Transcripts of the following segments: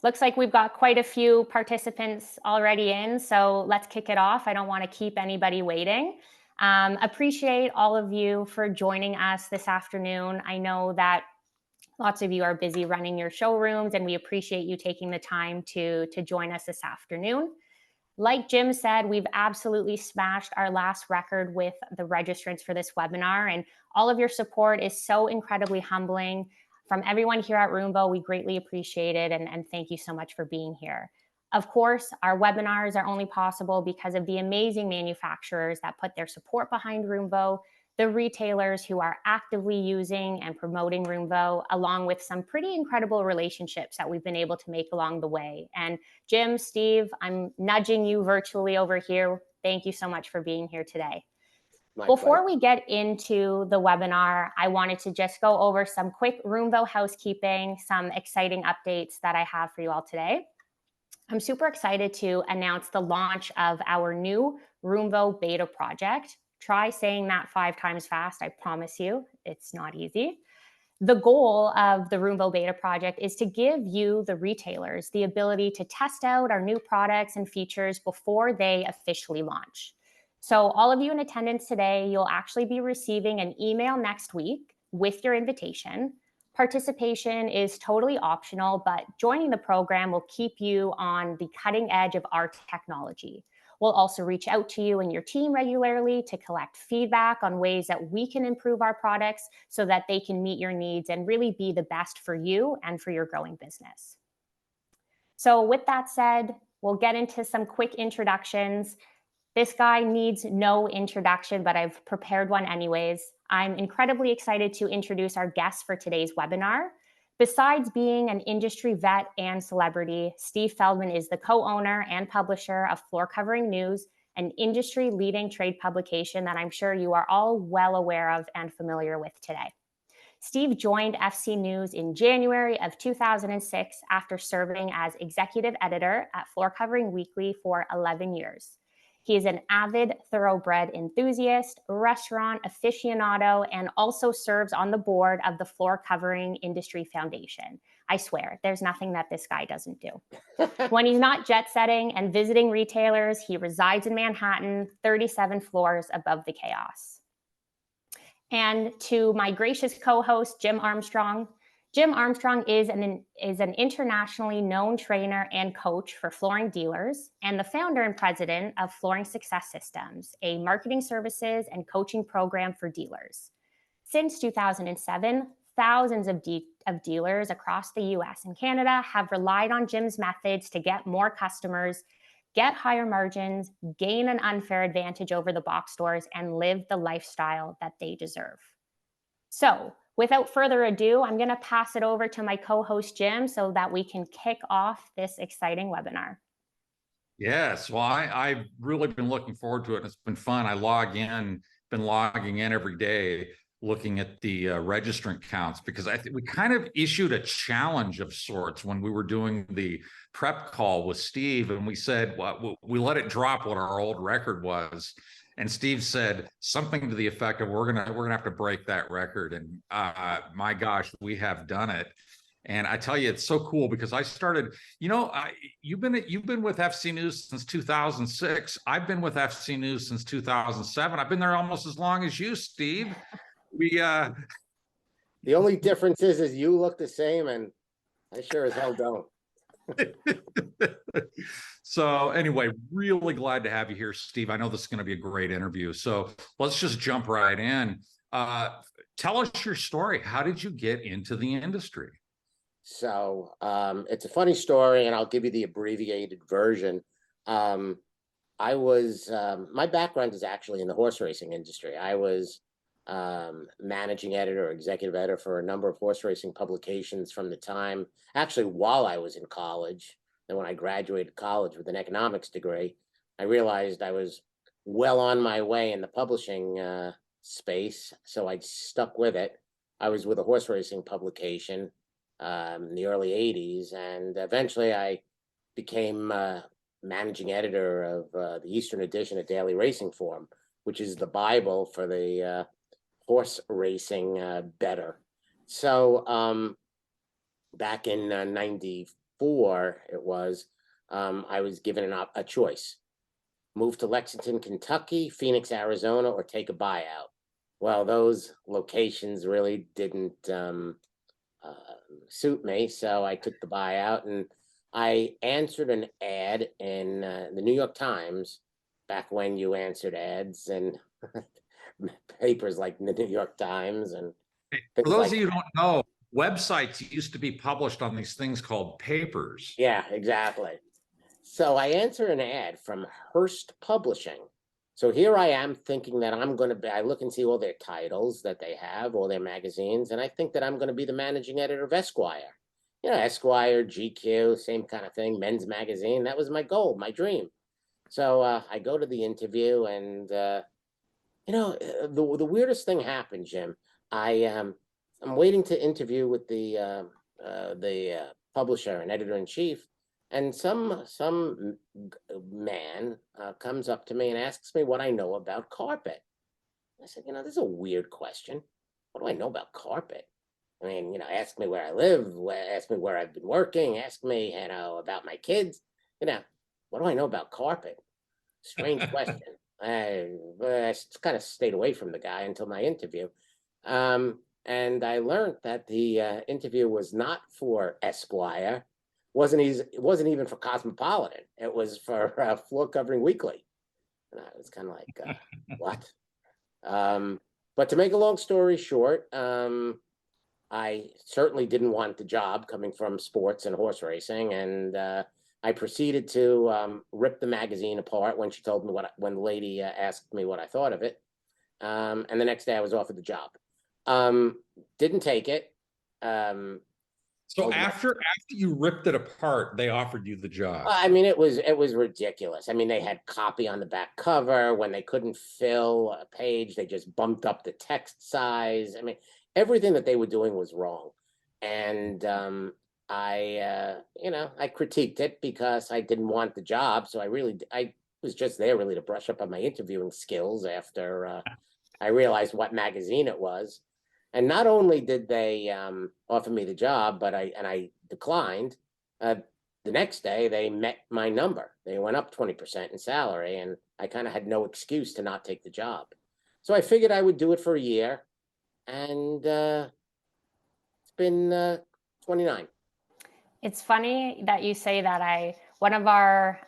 looks like we've got quite a few participants already in, so let's kick it off. I don't want to keep anybody waiting. Appreciate all of you for joining us this afternoon. I know that lots of you are busy running your showrooms, and we appreciate you taking the time to join us this afternoon. Like Jim said, we've absolutely smashed our last record with the registrants for this webinar, and all of your support is so incredibly humbling. From everyone here at Roomvo, we greatly appreciate it, and thank you so much for being here. Of course, our webinars are only possible because of the amazing manufacturers that put their support behind Roomvo, the retailers who are actively using and promoting Roomvo, along with some pretty incredible relationships that we've been able to make along the way. And Jim, Steve, I'm nudging you virtually over here. Thank you so much for being here today. Before we get into the webinar, I wanted to just go over some quick Roomvo housekeeping, some exciting updates that I have for you all today. I'm super excited to announce the launch of our new Roomvo beta project. Try saying that 5 times fast, I promise you, it's not easy. The goal of the Roomvo beta project is to give you, the retailers, the ability to test out our new products and features before they officially launch. So all of you in attendance today, you'll actually be receiving an email next week with your invitation. Participation is totally optional, but joining the program will keep you on the cutting edge of our technology. We'll also reach out to you and your team regularly to collect feedback on ways that we can improve our products so that they can meet your needs and really be the best for you and for your growing business. So with that said, we'll get into some quick introductions. This guy needs no introduction, but I've prepared one anyways. I'm incredibly excited to introduce our guest for today's webinar. Besides being an industry vet and celebrity, Steve Feldman is the co-owner and publisher of Floor Covering News, an industry-leading trade publication that I'm sure you are all well aware of and familiar with today. Steve joined FCNews in January of 2006 after serving as executive editor at Floor Covering Weekly for 11 years. He is an avid thoroughbred enthusiast, restaurant aficionado, and also serves on the board of the Floor Covering Industry Foundation. I swear, there's nothing that this guy doesn't do. When he's not jet setting and visiting retailers, he resides in Manhattan, 37 floors above the chaos. And to my gracious co-host, Jim Armstrong. Jim Armstrong is an internationally known trainer and coach for flooring dealers and the founder and president of Flooring Success Systems, a marketing services and coaching program for dealers. Since 2007, thousands of dealers across the US and Canada have relied on Jim's methods to get more customers, get higher margins, gain an unfair advantage over the box stores, and live the lifestyle that they deserve. So, without further ado, I'm going to pass it over to my co-host, Jim, so that we can kick off this exciting webinar. Yes, well, I've really been looking forward to it. It's been fun. Been logging in every day, looking at the registrant counts, because we kind of issued a challenge of sorts when we were doing the prep call with Steve, and we said, well, we let it drop what our old record was. And Steve said something to the effect of, we're gonna have to break that record. And my gosh, we have done it. And I tell you, it's so cool because I started, you've been with FCNews since 2006. I've been with FCNews since 2007. I've been there almost as long as you, Steve. The only difference is you look the same, and I sure as hell don't. So anyway, really glad to have you here, Steve. I know this is going to be a great interview. So let's just jump right in. Tell us your story. How did you get into the industry? So it's a funny story, and I'll give you the abbreviated version. My background is actually in the horse racing industry. I was managing editor or executive editor for a number of horse racing publications from the time, actually while I was in college. And when I graduated college with an economics degree, I realized I was well on my way in the publishing space, so I stuck with it. I was with a horse racing publication in the early 80s, and eventually I became managing editor of the Eastern edition of Daily Racing Form, which is the Bible for the horse racing bettor. So back in 94 1994, it was, I was given a choice: move to Lexington, Kentucky, Phoenix, Arizona, or take a buyout. Well, those locations really didn't suit me, so I took the buyout, and I answered an ad in the New York Times back when you answered ads and papers like the New York Times and For things those like of you who that. don't know, websites used to be published on these things called papers. Yeah, exactly. So I answer an ad from Hearst Publishing. So here I am thinking that I'm going to be, I look and see all their titles that they have, all their magazines, and I think that I'm going to be the managing editor of Esquire. You know, Esquire, GQ, same kind of thing, men's magazine. That was my goal, my dream. So I go to the interview, and the weirdest thing happened, Jim. I'm waiting to interview with the publisher and editor in chief, and some man comes up to me and asks me what I know about carpet. I said, this is a weird question. What do I know about carpet? I mean, ask me where I live, ask me where I've been working, ask me, about my kids. What do I know about carpet? Strange question. I kind of stayed away from the guy until my interview. And I learned that the interview was not for Esquire, it wasn't even for Cosmopolitan. It was for Floor Covering Weekly. And I was kind of like, what? But to make a long story short, I certainly didn't want the job coming from sports and horse racing, and I proceeded to rip the magazine apart when she told me when the lady asked me what I thought of it. And the next day I was offered the job. Didn't take it. So after you ripped it apart, they offered you the job. I mean, it was ridiculous. I mean, they had copy on the back cover. When they couldn't fill a page, they just bumped up the text size. I mean, everything that they were doing was wrong. And I critiqued it because I didn't want the job. So I was just there really to brush up on my interviewing skills after I realized what magazine it was. And not only did they offer me the job, but I declined. The next day, they met my number. They went up 20% in salary, and I kind of had no excuse to not take the job. So I figured I would do it for a year, and it's been 29. It's funny that you say that. One of our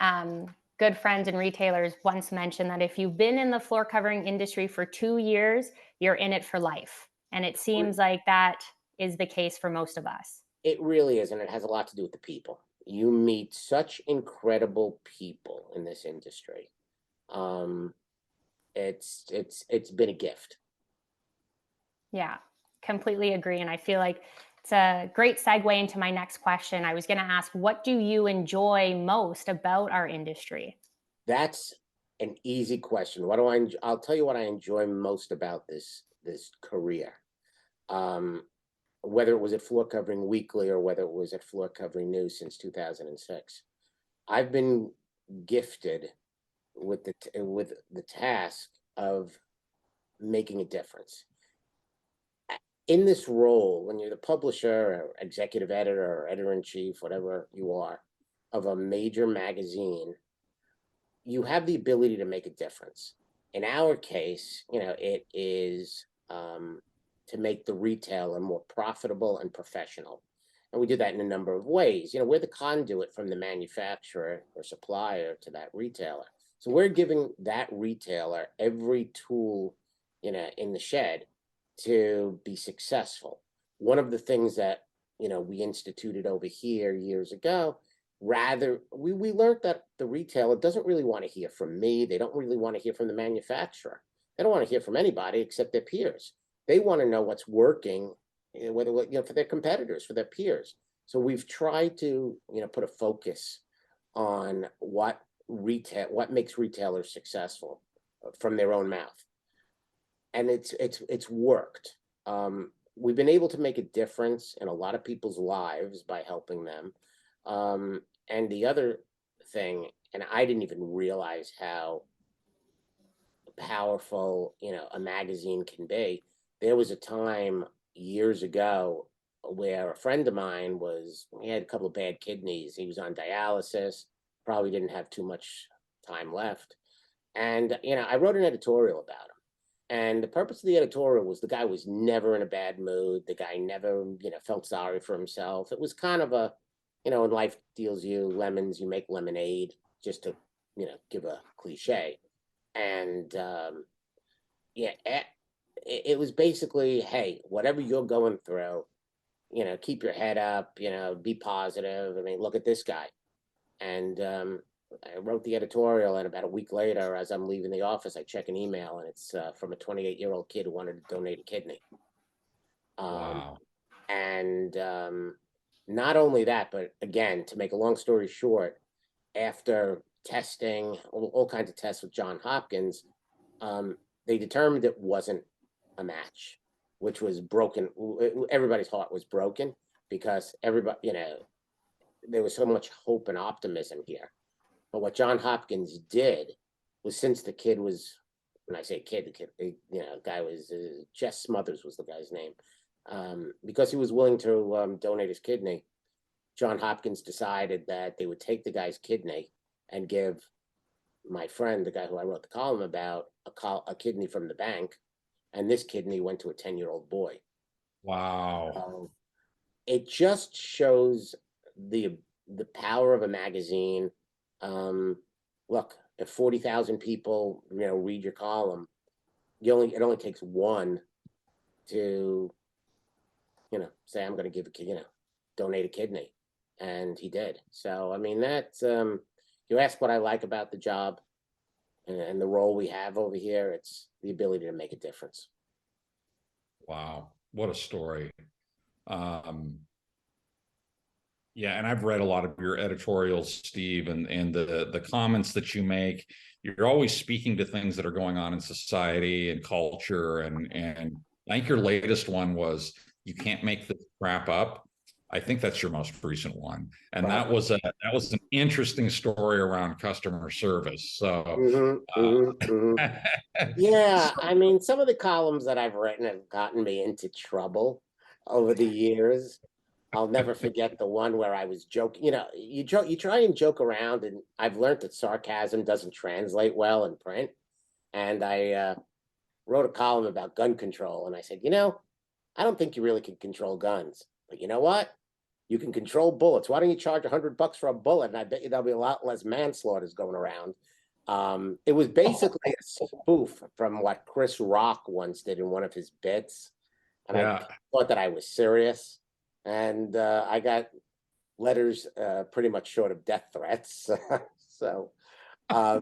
good friends and retailers once mentioned that if you've been in the floor covering industry for 2 years, you're in it for life. And it seems like that is the case for most of us. It really is, and it has a lot to do with the people. You meet such incredible people in this industry. It's been a gift. Yeah, completely agree. And I feel like it's a great segue into my next question. I was going to ask, what do you enjoy most about our industry? That's an easy question. I'll tell you what I enjoy most about this career. Whether it was at Floor Covering Weekly or whether it was at Floor Covering News since 2006, I've been gifted with the task of making a difference. In this role, when you're the publisher or executive editor or editor-in-chief, whatever you are, of a major magazine, you have the ability to make a difference. In our case, it is to make the retailer more profitable and professional. And we do that in a number of ways. We're the conduit from the manufacturer or supplier to that retailer. So we're giving that retailer every tool, in the shed to be successful. One of the things that, we instituted over here years ago, we learned that the retailer doesn't really want to hear from me. They don't really want to hear from the manufacturer. They don't want to hear from anybody except their peers. They want to know what's working, for their competitors, for their peers. So we've tried to, put a focus on what makes retailers successful from their own mouth, and it's worked. We've been able to make a difference in a lot of people's lives by helping them. And the other thing, and I didn't even realize how powerful, a magazine can be. There was a time years ago where a friend of mine he had a couple of bad kidneys. He was on dialysis, probably didn't have too much time left. And, I wrote an editorial about him. And the purpose of the editorial was the guy was never in a bad mood. The guy never, felt sorry for himself. It was kind of a, when life deals you lemons, you make lemonade, just to, give a cliche. And it was basically, hey, whatever you're going through, keep your head up, be positive. I mean, look at this guy. And I wrote the editorial, and about a week later, as I'm leaving the office, I check an email, and it's from a 28-year-old kid who wanted to donate a kidney. Wow. And not only that, but again, to make a long story short, after testing, all kinds of tests with Johns Hopkins, they determined it wasn't a match, which was broken. Everybody's heart was broken because everybody, there was so much hope and optimism here. But what Johns Hopkins did was, since the kid was, when I say kid, the kid, guy was, Jess Smothers was the guy's name. Because he was willing to donate his kidney, Johns Hopkins decided that they would take the guy's kidney and give my friend, the guy who I wrote the column about, a kidney from the bank. And this kidney went to a 10-year-old boy. Wow. It just shows the power of a magazine. Look, if 40,000 people, read your column, it only takes one to, say, I'm going to give donate a kidney. And he did. So, I mean, that's, you ask what I like about the job and the role we have over here, it's the ability to make a difference. Wow. What a story. Yeah, and I've read a lot of your editorials, Steve, and the comments that you make. You're always speaking to things that are going on in society and culture, and I think your latest one was "You Can't Make This Crap Up." I think that's your most recent one, and that was an interesting story around customer service. So, yeah, I mean, some of the columns that I've written have gotten me into trouble over the years. I'll never forget the one where I was joking. You try and joke around, and I've learned that sarcasm doesn't translate well in print. And I wrote a column about gun control, and I said, I don't think you really can control guns, but you know what? You can control bullets. Why don't you charge $100 for a bullet? And I bet you there'll be a lot less manslaughters going around. It was basically a spoof from what Chris Rock once did in one of his bits, and I thought that I was serious. And I got letters pretty much short of death threats. So, I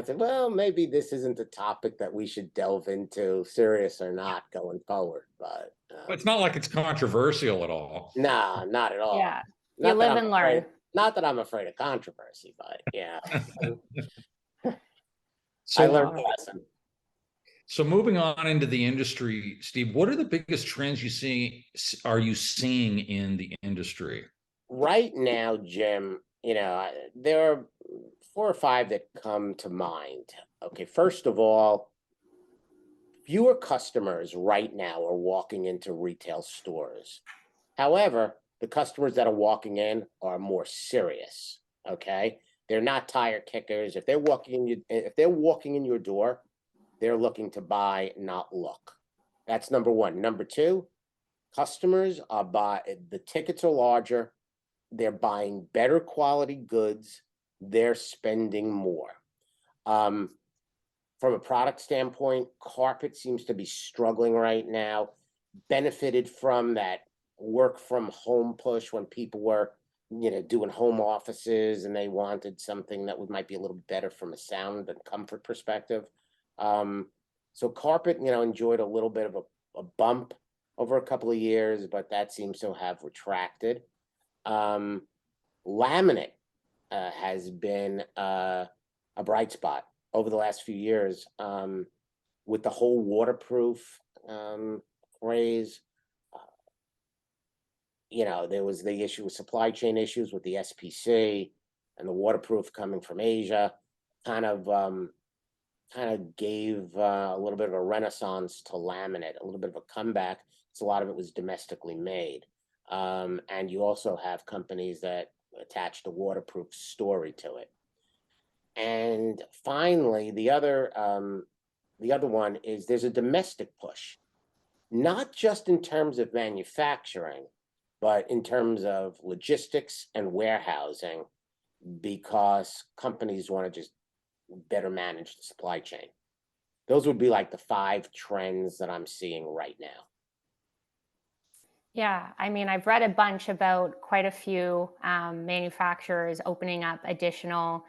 said, well, maybe this isn't a topic that we should delve into, serious or not, going forward. But it's not like it's controversial at all. No, not at all. Yeah, you live and learn. Not that I'm afraid of controversy, but yeah. So I learned a lesson. So moving on into the industry, Steve, what are the biggest trends are you seeing in the industry? Right now, Jim, there are 4 or 5 that come to mind. Okay, first of all, fewer customers right now are walking into retail stores. However, the customers that are walking in are more serious. Okay, they're not tire kickers. If they're walking in your door, they're looking to buy, not look. That's number one. Number two, customers are the tickets are larger. They're buying better quality goods. They're spending more. From a product standpoint, carpet seems to be struggling right now. Benefited from that work from home push when people were, doing home offices, and they wanted something that might be a little better from a sound and comfort perspective. So carpet, enjoyed a little bit of a bump over a couple of years, but that seems to have retracted. Laminate has been a bright spot over the last few years, with the whole waterproof craze. There was the issue with supply chain issues with the SPC and the waterproof coming from Asia, kind of gave a little bit of a renaissance to laminate, a little bit of a comeback, So a lot of it was domestically made. And you also have companies that attached a waterproof story to it. And finally, the other one is there's a domestic push, not just in terms of manufacturing, but in terms of logistics and warehousing, because companies want to just better manage the supply chain. Those would be like the 5 trends that I'm seeing right now. Yeah, I mean, I've read a bunch about quite a few manufacturers opening up additional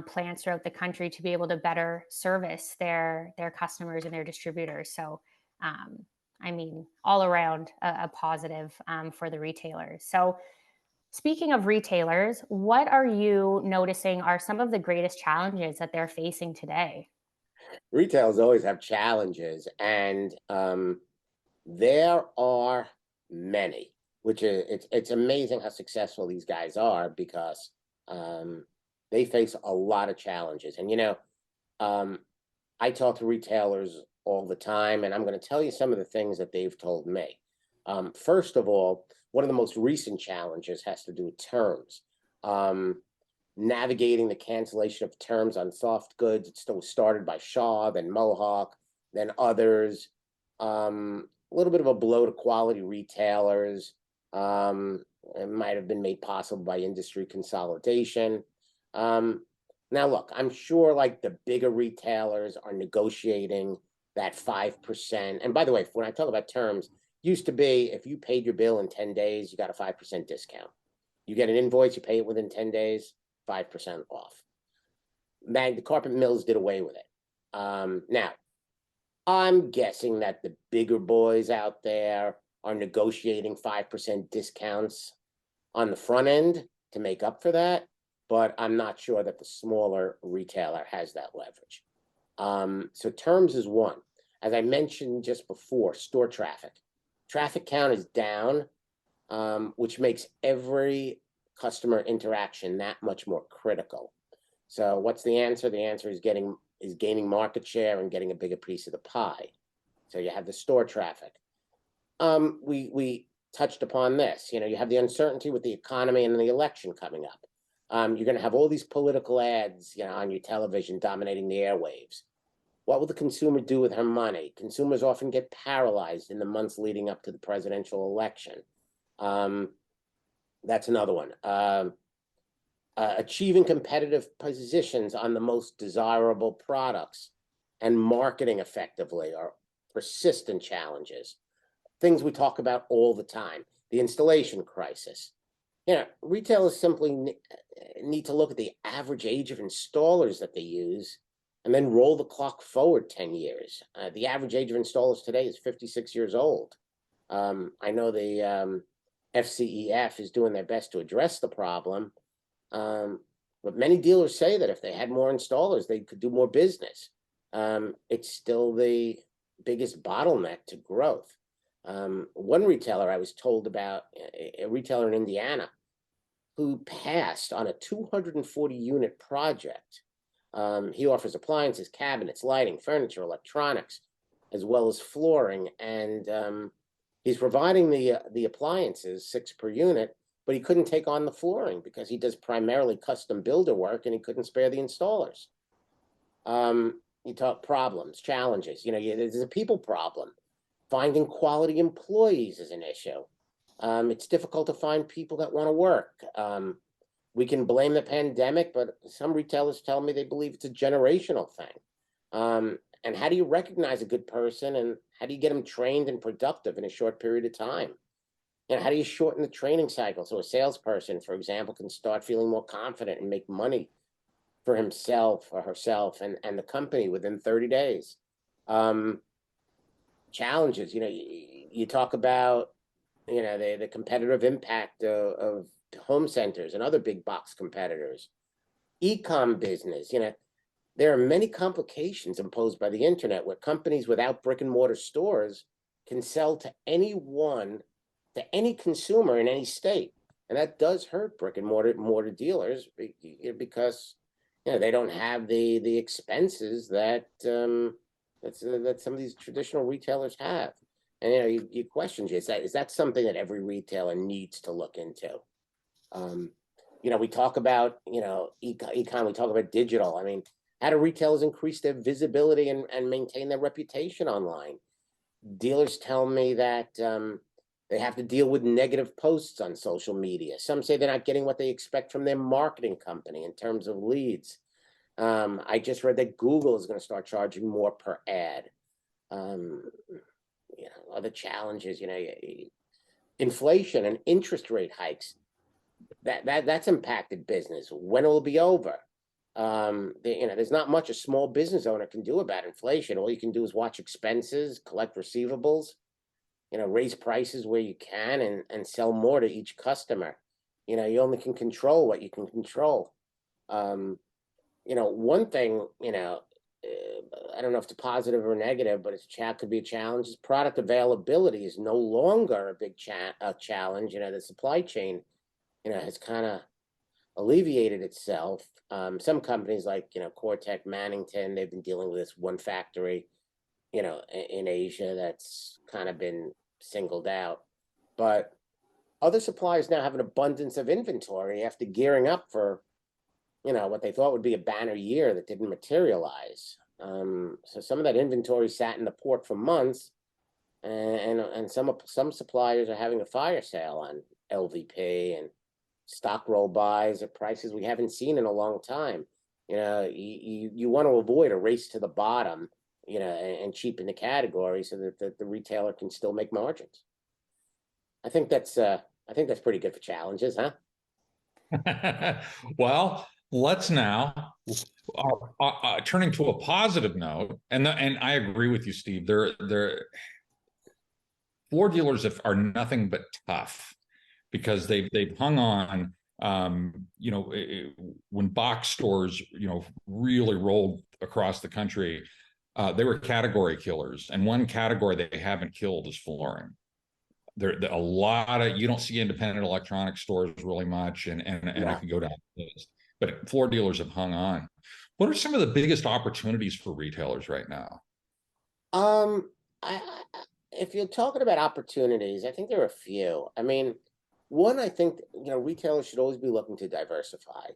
plants throughout the country to be able to better service their customers and their distributors. So, I mean, all around a positive for the retailers. So, speaking of retailers, what are you noticing are some of the greatest challenges that they're facing today? Retailers always have challenges, and there are many, which is it's amazing how successful these guys are, because they face a lot of challenges. And I talk to retailers all the time, and I'm going to tell you some of the things that they've told me. First of all, one of the most recent challenges has to do with terms. Navigating the cancellation of terms on soft goods. It still started by Shaw, then Mohawk, then others. A little bit of a blow to quality retailers. It might have been made possible by industry consolidation. Now, look, I'm sure like the bigger retailers are negotiating that 5%. And by the way, when I talk about terms, used to be if you paid your bill in 10 days, you got a 5% discount. You get an invoice, you pay it within 10 days, 5% off. The carpet mills did away with it. Now, I'm guessing that the bigger boys out there are negotiating 5% discounts on the front end to make up for that, but I'm not sure that the smaller retailer has that leverage. So terms is one. As I mentioned just before, store traffic. Traffic count is down, which makes every customer interaction that much more critical. So what's the answer? The answer is gaining market share and getting a bigger piece of the pie. So you have the store traffic. We touched upon this. You have the uncertainty with the economy and the election coming up. You're going to have all these political ads, on your television dominating the airwaves. What will the consumer do with her money? Consumers often get paralyzed in the months leading up to the presidential election. That's another one. Achieving competitive positions on the most desirable products and marketing effectively are persistent challenges. Things we talk about all the time. The installation crisis. Retailers simply need to look at the average age of installers that they use and then roll the clock forward 10 years. The average age of installers today is 56 years old. I know the FCEF is doing their best to address the problem, but many dealers say that if they had more installers, they could do more business. It's still the biggest bottleneck to growth. One retailer I was told about, a retailer in Indiana, who passed on a 240-unit project. He offers appliances, cabinets, lighting, furniture, electronics, as well as flooring. And he's providing the appliances, 6 per unit, but he couldn't take on the flooring because he does primarily custom builder work and he couldn't spare the installers. You talk problems, challenges. There's a people problem. Finding quality employees is an issue. It's difficult to find people that want to work. We can blame the pandemic, but some retailers tell me they believe it's a generational thing. And how do you recognize a good person, and how do you get them trained and productive in a short period of time? How do you shorten the training cycle so a salesperson, for example, can start feeling more confident and make money for himself or herself and the company within 30 days? Challenges, you talk about, the competitive impact of home centers and other big box competitors. E-com business, there are many complications imposed by the internet where companies without brick and mortar stores can sell to anyone, to any consumer in any state. And that does hurt brick and mortar dealers because they don't have the expenses that some of these traditional retailers have. And you question, is that something that every retailer needs to look into? We talk about, econ, we talk about digital. I mean, how do retailers increase their visibility and maintain their reputation online? Dealers tell me that they have to deal with negative posts on social media. Some say they're not getting what they expect from their marketing company in terms of leads. I just read that Google is going to start charging more per ad. Other challenges, inflation and interest rate hikes. That's impacted business. When it will be over? There's not much a small business owner can do about inflation. All you can do is watch expenses, collect receivables, raise prices where you can, and sell more to each customer. You only can control what you can control. One thing, I don't know if it's positive or negative, but could be a challenge. Is product availability is no longer a big challenge. The supply chain, has kind of alleviated itself. Some companies like, Cortec, Mannington, they've been dealing with this one factory, in Asia that's kind of been singled out. But other suppliers now have an abundance of inventory after gearing up for, what they thought would be a banner year that didn't materialize. So some of that inventory sat in the port for months, and some suppliers are having a fire sale on LVP and stock roll buys at prices we haven't seen in a long time. You want to avoid a race to the bottom, and cheapen the category so that the retailer can still make margins. I think that's pretty good for challenges, huh? Well, let's now turning to a positive note, and I agree with you, Steve. Floor dealers are nothing but tough because they've hung on. When box stores really rolled across the country, they were category killers, and one category they haven't killed is flooring. There a lot of, you don't see independent electronic stores really much, and I could go down the list, but floor dealers have hung on. What are some of the biggest opportunities for retailers right now? If you're talking about opportunities, I think there are a few. I mean, one, I think, retailers should always be looking to diversify,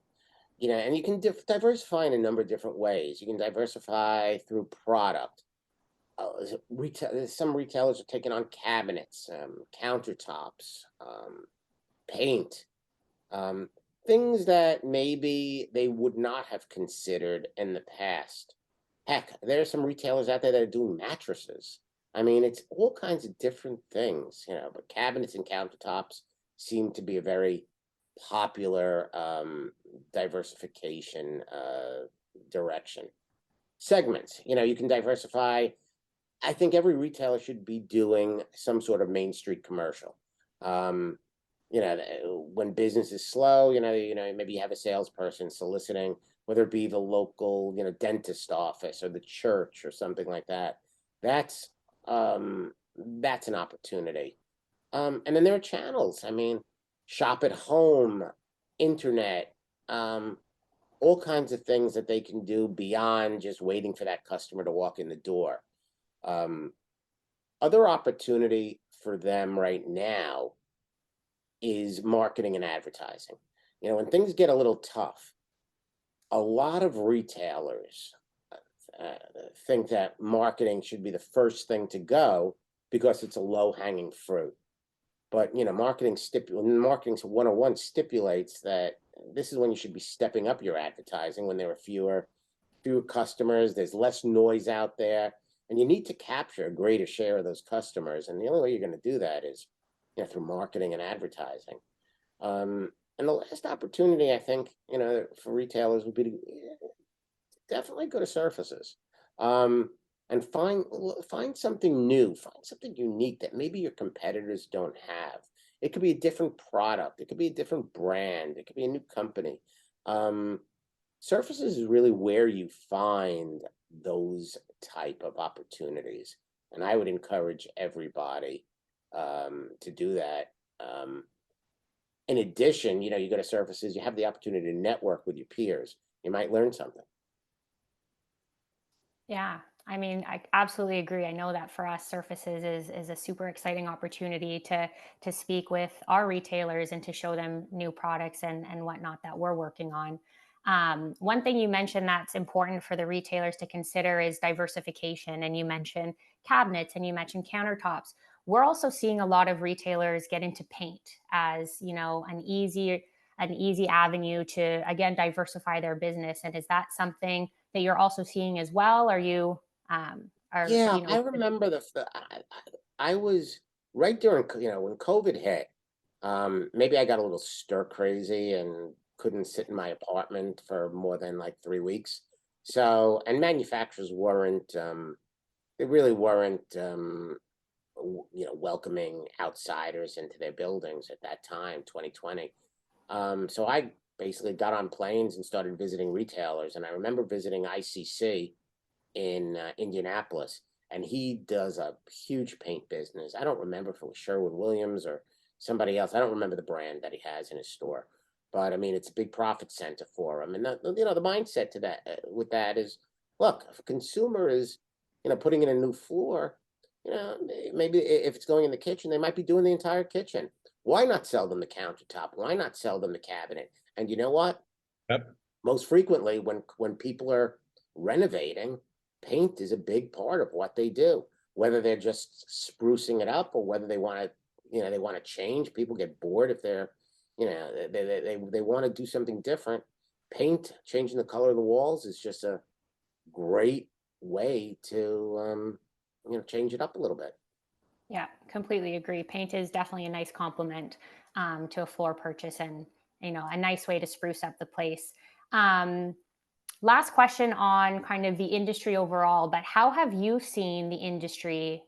and you can diversify in a number of different ways. You can diversify through product. Some retailers are taking on cabinets, countertops, paint, things that maybe they would not have considered in the past. Heck, there are some retailers out there that are doing mattresses. I mean, it's all kinds of different things, but cabinets and countertops seem to be a very popular diversification direction. Segments, you can diversify. I think every retailer should be doing some sort of Main Street commercial. When business is slow, maybe you have a salesperson soliciting, whether it be the local, dentist office or the church or something like that. That's an opportunity. And then there are channels. I mean, shop at home, internet, all kinds of things that they can do beyond just waiting for that customer to walk in the door. Other opportunity for them right now is marketing and advertising. When things get a little tough, a lot of retailers think that marketing should be the first thing to go because it's a low-hanging fruit. But marketing 101 stipulates that this is when you should be stepping up your advertising, when there are fewer customers, there's less noise out there, and you need to capture a greater share of those customers. And the only way you're going to do that is through marketing and advertising. And the last opportunity, I think, for retailers would be to definitely go to surfaces, and find something new, find something unique that maybe your competitors don't have. It could be a different product, it could be a different brand, it could be a new company. Surfaces is really where you find those type of opportunities, and I would encourage everybody to do that. In addition, you go to surfaces, you have the opportunity to network with your peers. You might learn something. Yeah, I mean, I absolutely agree. I know that for us, surfaces is a super exciting opportunity to speak with our retailers and to show them new products and whatnot that we're working on. One thing you mentioned that's important for the retailers to consider is diversification, and you mentioned cabinets and you mentioned countertops. We're also seeing a lot of retailers get into paint as an easy avenue to again diversify their business. And is that something that you're also seeing as well? Are you are Yeah, you I know remember I was right during, when COVID hit. Maybe I got a little stir crazy and couldn't sit in my apartment for more than like 3 weeks. So, and manufacturers weren't, they really weren't, welcoming outsiders into their buildings at that time, 2020. So I basically got on planes and started visiting retailers. And I remember visiting ICC in Indianapolis, and he does a huge paint business. I don't remember if it was Sherwin-Williams or somebody else. I don't remember the brand that he has in his store, but I mean, it's a big profit center for him. And the mindset to that with that is, look, if a consumer is, putting in a new floor, maybe if it's going in the kitchen, they might be doing the entire kitchen. Why not sell them the countertop? Why not sell them the cabinet? And you know what? Yep. Most frequently, when people are renovating, paint is a big part of what they do. Whether they're just sprucing it up or whether they want to, they want to change. People get bored if they're, they want to do something different. Paint, changing the color of the walls is just a great way to, change it up a little bit. Yeah, completely agree. Paint is definitely a nice complement to a floor purchase, and a nice way to spruce up the place. Um, Last question on kind of the industry overall, but how have you seen the industry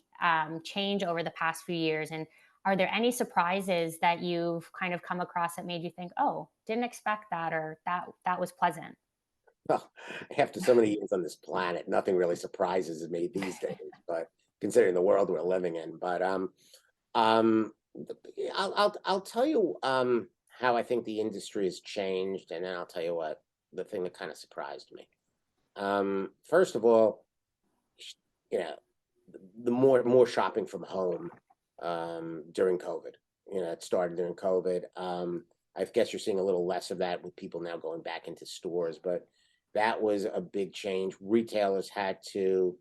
change over the past few years? And are there any surprises that you've kind of come across that made you think, oh, didn't expect that, or that was pleasant? Well, after so many years on this planet, nothing really surprises me these days, but considering the world we're living in. But um, I'll tell you how I think the industry has changed, and then I'll tell you what the thing that kind of surprised me. First of all, you know, the more shopping from home during COVID. It started during COVID. I guess you're seeing a little less of that with people now going back into stores, but that was a big change. Retailers had to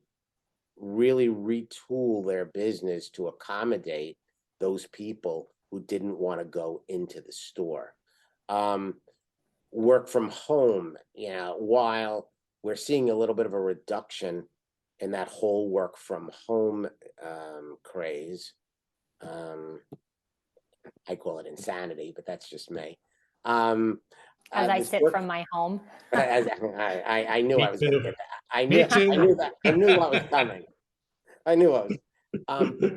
really retool their business to accommodate those people who didn't want to go into the store. Um, Work from home, while we're seeing a little bit of a reduction in that whole work from home craze. Um, I call it insanity, but that's just me. Um, As I this sit work from my home. as I knew Me I was going to too. get that. I Me knew I too. knew that I knew what was coming. I knew I was.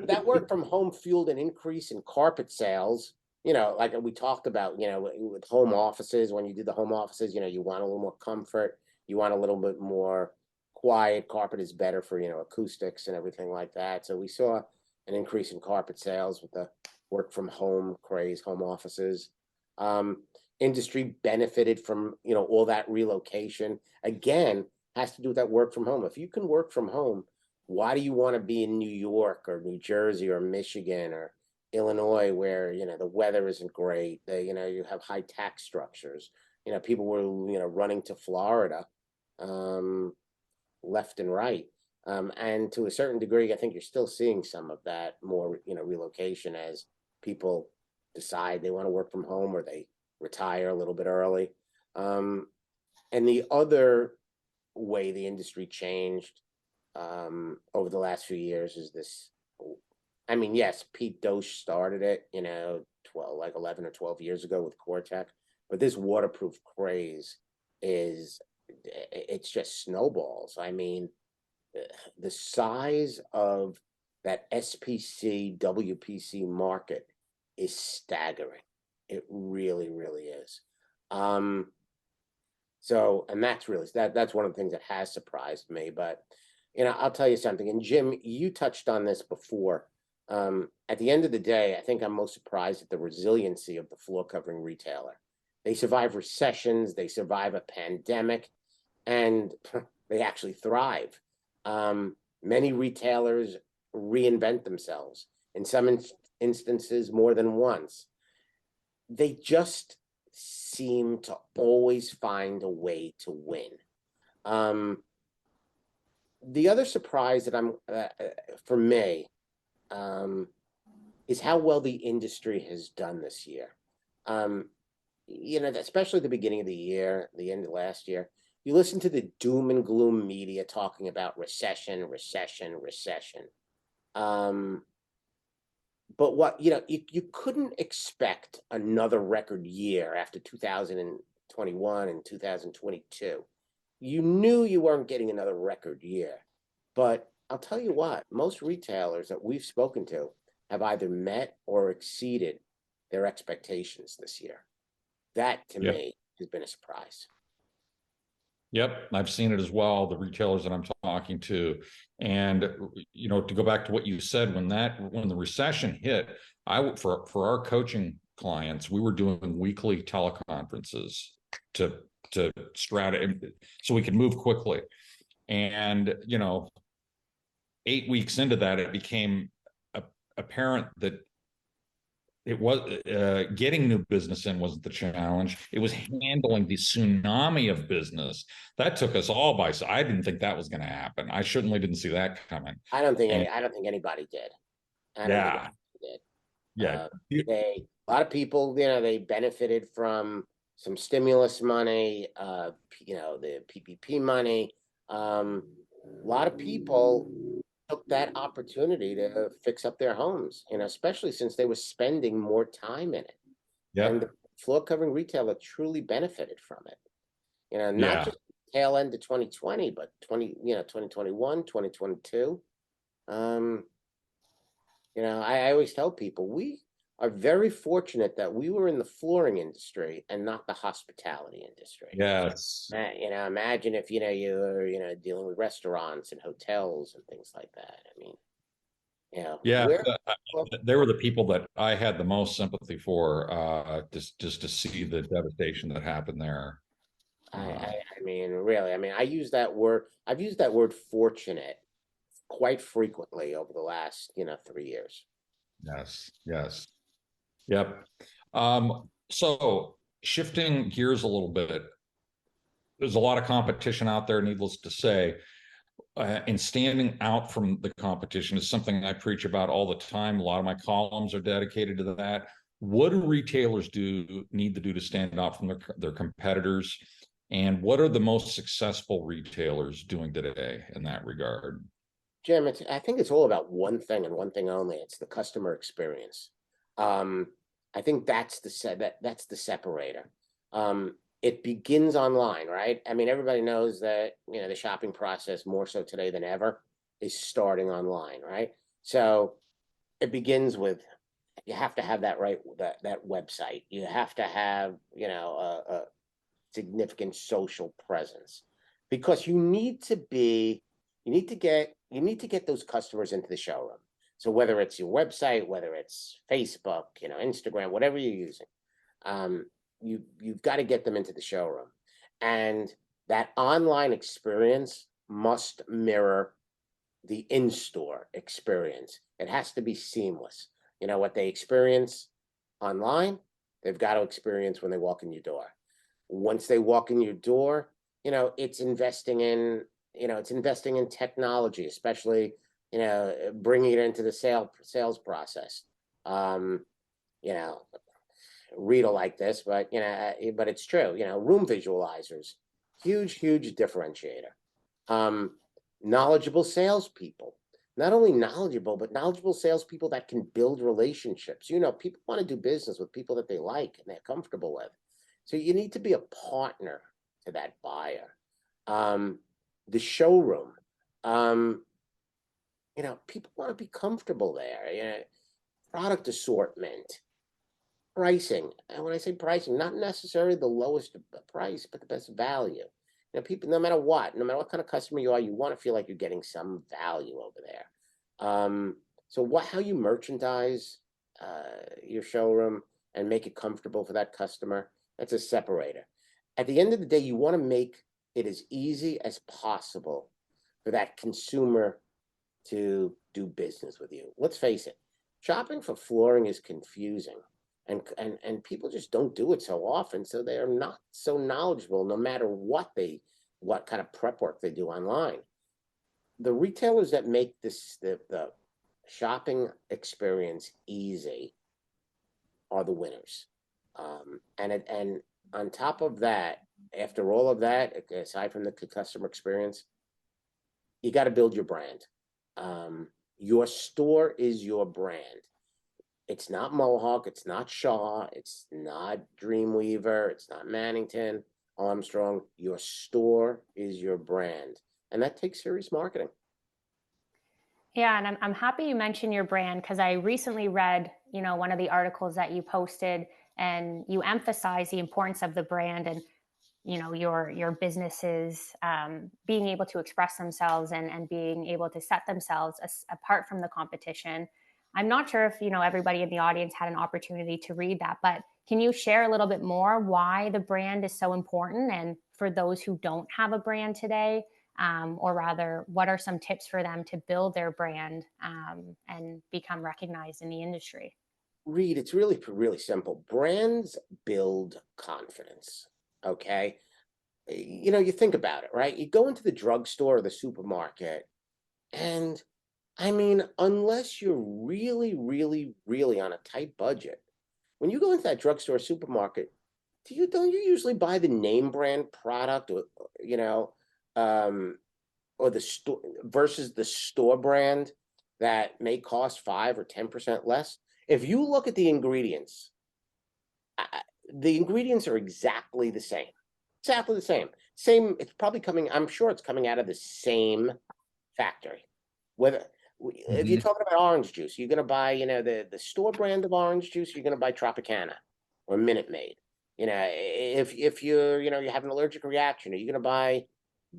That work from home fueled an increase in carpet sales. Like we talked about, with home offices, when you do the home offices, you want a little more comfort. You want a little bit more quiet. Carpet is better for, acoustics and everything like that. So we saw an increase in carpet sales with the work from home craze, home offices. Um, Industry benefited from, all that relocation. Again, has to do with that work from home. If you can work from home, why do you want to be in New York or New Jersey or Michigan or Illinois where, the weather isn't great? You have high tax structures. People were, running to Florida, um, left and right. And to a certain degree, I think you're still seeing some of that more, relocation as people decide they want to work from home or they retire a little bit early. And the other way the industry changed over the last few years is this. I mean, yes, Pete Dosh started it, 11 or 12 years ago with Cortec, but this waterproof craze it's just snowballs. I mean, the size of that SPC WPC market is staggering. It really, really is. So, and that's one of the things that has surprised me. But I'll tell you something. And Jim, you touched on this before. At the end of the day, I think I'm most surprised at the resiliency of the floor covering retailer. They survive recessions, they survive a pandemic, and they actually thrive. Many retailers reinvent themselves, in some instances more than once. They just seem to always find a way to win. The other surprise that for me, is how well the industry has done this year. Especially at the beginning of the year, the end of last year, you listen to the doom and gloom media talking about recession. But what, you couldn't expect another record year after 2021 and 2022. You knew you weren't getting another record year, but I'll tell you what, most retailers that we've spoken to have either met or exceeded their expectations this year. That to me has been a surprise. Yep, I've seen it as well, the retailers that I'm talking to. And, to go back to what you said, when the recession hit, for our coaching clients, we were doing weekly teleconferences to so we could move quickly. And, 8 weeks into that, it became apparent that it was getting new business in wasn't the challenge. It was handling the tsunami of business that took us all by. So I didn't think that was going to happen. I certainly didn't see that coming. I don't think anybody did. Yeah. A lot of people, they benefited from some stimulus money, the PPP money. A lot of people took that opportunity to fix up their homes, especially since they were spending more time in it. Yeah. And the floor covering retailer truly benefited from it. Not just tail end of 2020, but 2021, 2022. I always tell people we are very fortunate that we were in the flooring industry and not the hospitality industry. Yes. Imagine if, you were, dealing with restaurants and hotels and things like that. I mean, they were the people that I had the most sympathy for, just to see the devastation that happened there. I mean, really, I've used that word fortunate quite frequently over the last, 3 years. Yes. Yep. So shifting gears a little bit, there's a lot of competition out there, needless to say. And standing out from the competition is something I preach about all the time. A lot of my columns are dedicated to that. What do retailers need to do to stand out from their competitors? And what are the most successful retailers doing today in that regard? Jim, I think it's all about one thing and one thing only. It's the customer experience. I think that's the separator. It begins online, right? Everybody knows that, the shopping process more so today than ever is starting online, right? So it begins with, you have to have that website. You have to have, a significant social presence, because you need to get those customers into the showroom. So whether it's your website, whether it's Facebook, Instagram, whatever you're using, you've got to get them into the showroom. And that online experience must mirror the in-store experience. It has to be seamless. What they experience online, they've got to experience when they walk in your door. Once they walk in your door, it's investing in technology, especially, bringing it into the sales process. Read like this, but but it's true. Room visualizers, huge differentiator. Knowledgeable salespeople, not only knowledgeable, but knowledgeable salespeople that can build relationships. People want to do business with people that they like and they're comfortable with. So you need to be a partner to that buyer. The showroom, people want to be comfortable there. Product assortment, pricing. And when I say pricing, not necessarily the lowest price, but the best value. People, no matter what kind of customer you are, you want to feel like you're getting some value over there. So how you merchandise your showroom and make it comfortable for that customer, that's a separator. At the end of the day, you want to make it as easy as possible for that consumer to do business with you. Let's face it, shopping for flooring is confusing, and people just don't do it so often, so they're not so knowledgeable no matter what kind of prep work they do online. The retailers that make the shopping experience easy are the winners. And on top of that, after all of that, aside from the customer experience, you got to build your brand. Your store is your brand. It's not Mohawk, it's not Shaw, it's not Dreamweaver, it's not Mannington, Armstrong. Your store is your brand, and that takes serious marketing. Yeah, and I'm happy you mentioned your brand, because I recently read, one of the articles that you posted, and you emphasize the importance of the brand and your businesses being able to express themselves and being able to set themselves apart from the competition. I'm not sure if everybody in the audience had an opportunity to read that, but can you share a little bit more why the brand is so important, and for those who don't have a brand today, or rather, what are some tips for them to build their brand and become recognized in the industry? Reed, it's really, really simple. Brands build confidence. Okay. You think about it, right? You go into the drugstore or the supermarket, and I mean, unless you're really, really, really on a tight budget, when you go into that drugstore or supermarket, don't you usually buy the name brand product, or or the store versus the store brand that may cost 5 or 10% less? If you look at the ingredients are exactly the same. Exactly the same. It's probably I'm sure it's coming out of the same factory. If you're talking about orange juice, you're going to buy, the store brand of orange juice, you're going to buy Tropicana or Minute Maid. If you're, you have an allergic reaction, are you going to buy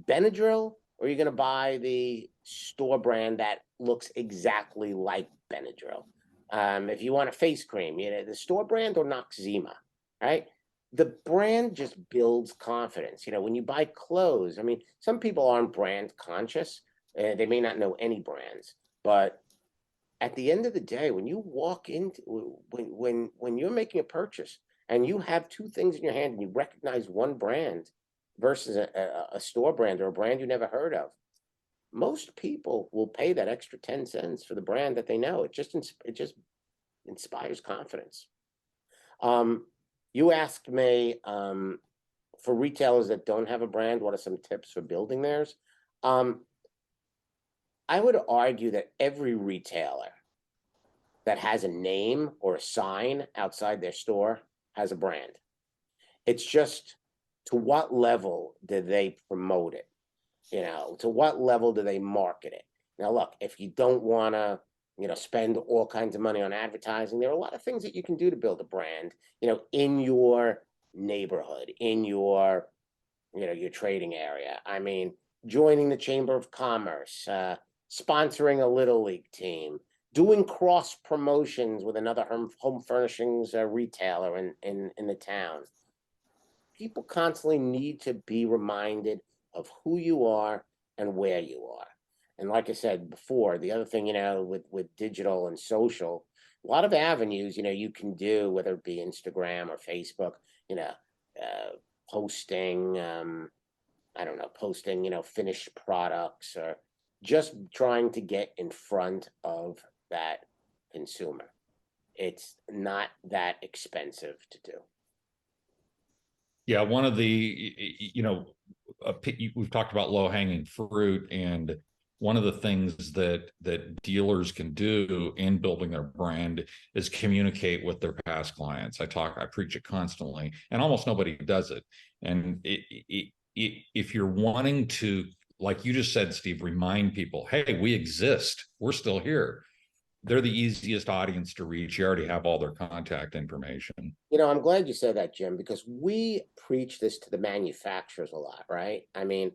Benadryl, or are you going to buy the store brand that looks exactly like Benadryl? If you want a face cream, the store brand or Noxzema, right? The brand just builds confidence. When you buy clothes, I mean, some people aren't brand conscious. They may not know any brands, but at the end of the day, when you walk into, when you're making a purchase and you have two things in your hand and you recognize one brand versus a store brand or a brand you never heard of, most people will pay that extra 10 cents for the brand that they know. It just inspires confidence. You asked me, for retailers that don't have a brand, what are some tips for building theirs? I would argue that every retailer that has a name or a sign outside their store has a brand. It's just, to what level do they promote it? To what level do they market it? Now, look, if you don't want to, spend all kinds of money on advertising, there are a lot of things that you can do to build a brand, in your neighborhood, in your, your trading area. I mean, joining the Chamber of Commerce, sponsoring a Little League team, doing cross promotions with another home furnishings retailer in the town. People constantly need to be reminded of who you are and where you are. And like I said before, the other thing, with digital and social, a lot of avenues, you can do, whether it be Instagram or Facebook, posting, posting, finished products, or just trying to get in front of that consumer. It's not that expensive to do. Yeah, one of the, we've talked about low-hanging fruit, and one of the things that dealers can do in building their brand is communicate with their past clients. I preach it constantly, and almost nobody does it. And if you're wanting to, like you just said, Steve, remind people, hey, we exist, we're still here. They're the easiest audience to reach. You already have all their contact information. I'm glad you said that, Jim, because we preach this to the manufacturers a lot, right? I mean,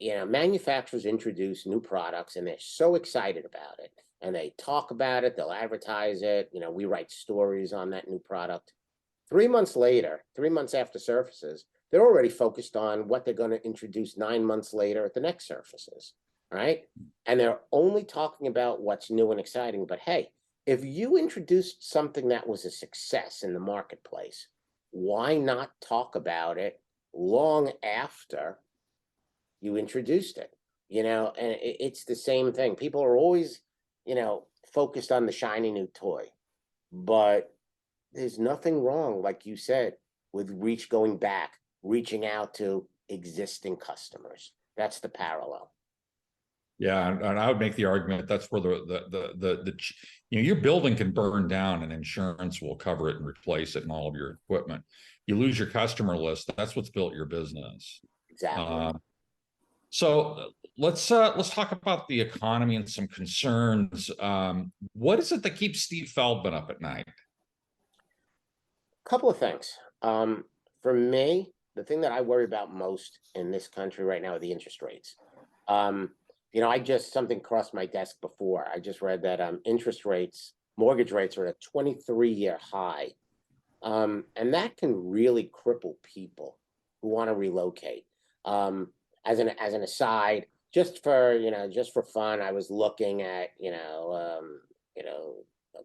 manufacturers introduce new products and they're so excited about it, and they talk about it, they'll advertise it. We write stories on that new product. 3 months later, 3 months after surfaces, they're already focused on what they're going to introduce 9 months later at the next surfaces. right? And they're only talking about what's new and exciting. But hey, if you introduced something that was a success in the marketplace, why not talk about it long after you introduced it? And it's the same thing. People are always, focused on the shiny new toy, but there's nothing wrong, like you said, with reaching out to existing customers. That's the parallel. Yeah, and I would make the argument that's where your building can burn down and insurance will cover it and replace it and all of your equipment. You lose your customer list. That's what's built your business. Exactly. So let's talk about the economy and some concerns. What is it that keeps Steve Feldman up at night? Couple of things. For me, the thing that I worry about most in this country right now are the interest rates. Something crossed my desk before. I just read that mortgage rates are at a 23-year high. And that can really cripple people who want to relocate. As an aside, just for fun, I was looking at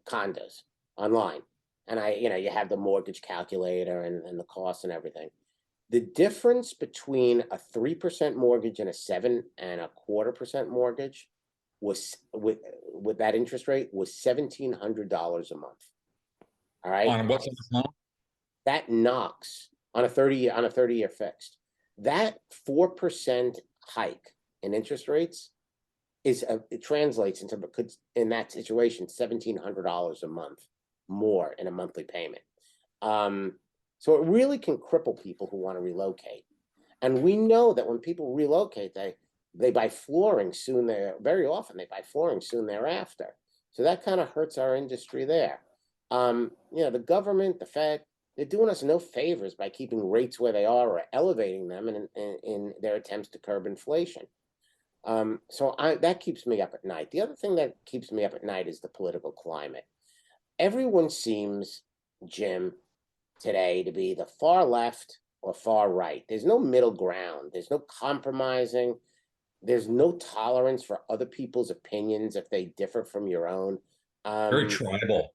condos online, and you have the mortgage calculator and the costs and everything. The difference between a 3% mortgage and a 7.25% mortgage was with that interest rate was $1,700 a month. All right. On what's on That knocks on a 30-year fixed. That 4% hike in interest rates it translates into, in that situation, $1,700 a month more in a monthly payment. So it really can cripple people who want to relocate. And we know that when people relocate, they buy flooring very often they buy flooring soon thereafter. So that kind of hurts our industry there. The government, the Fed, they're doing us no favors by keeping rates where they are or elevating them in their attempts to curb inflation. So that keeps me up at night. The other thing that keeps me up at night is the political climate. Everyone seems, Jim, today to be the far left or far right. There's no middle ground. There's no compromising. There's no tolerance for other people's opinions if they differ from your own. very tribal.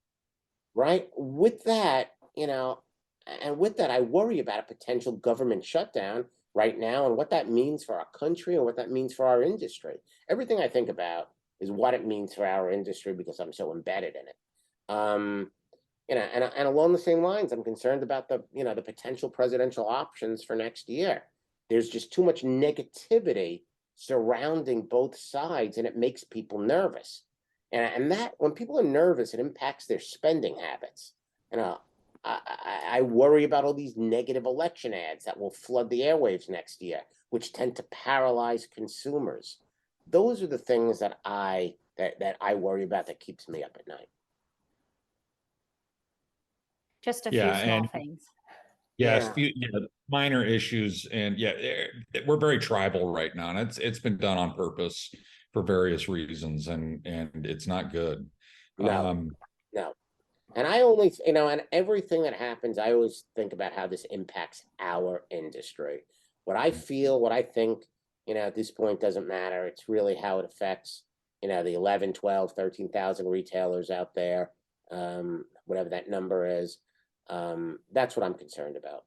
Right? With that, I worry about a potential government shutdown right now and what that means for our country and what that means for our industry. Everything I think about is what it means for our industry because I'm so embedded in it. And along the same lines, I'm concerned about the potential presidential options for next year. There's just too much negativity surrounding both sides, and it makes people nervous. And that when people are nervous, it impacts their spending habits. I worry about all these negative election ads that will flood the airwaves next year, which tend to paralyze consumers. Those are the things that I worry about that keeps me up at night. Just a few small things. Yes, minor issues, and we're very tribal right now, and it's been done on purpose for various reasons, and it's not good. No. And I only, and everything that happens, I always think about how this impacts our industry. What I feel, what I think, at this point doesn't matter. It's really how it affects, the 11, 12, 13,000 retailers out there, whatever that number is. That's what I'm concerned about.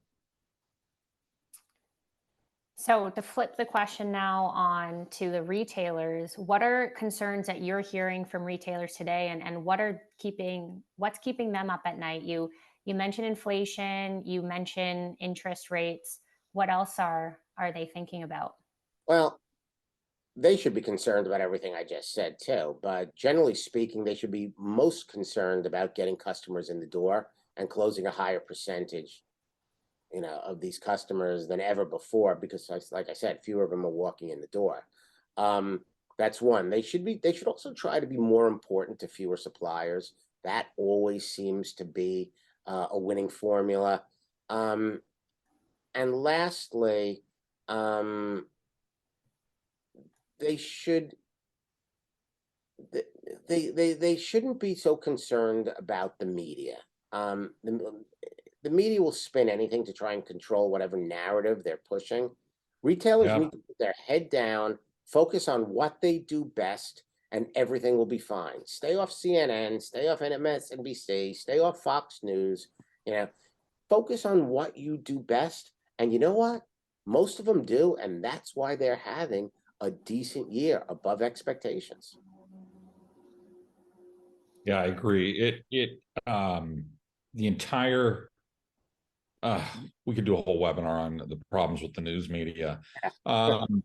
So to flip the question now on to the retailers, what are concerns that you're hearing from retailers today, and what's keeping them up at night? You mentioned inflation, you mentioned interest rates. What else are they thinking about? Well, they should be concerned about everything I just said too, but generally speaking, they should be most concerned about getting customers in the door and closing a higher percentage of these customers than ever before, because like I said, fewer of them are walking in the door. That's one. They should also try to be more important to fewer suppliers. That always seems to be a winning formula. And lastly, they shouldn't be so concerned about the media. The media will spin anything to try and control whatever narrative they're pushing. Retailers need to put their head down, Focus on what they do best, and everything will be fine. Stay off CNN, stay off MSNBC, stay off Fox News. You know, focus on what you do best. And you know what? Most of them do, and that's why they're having a decent year above expectations. Yeah, I agree. The entire, we could do a whole webinar on the problems with the news media. Um,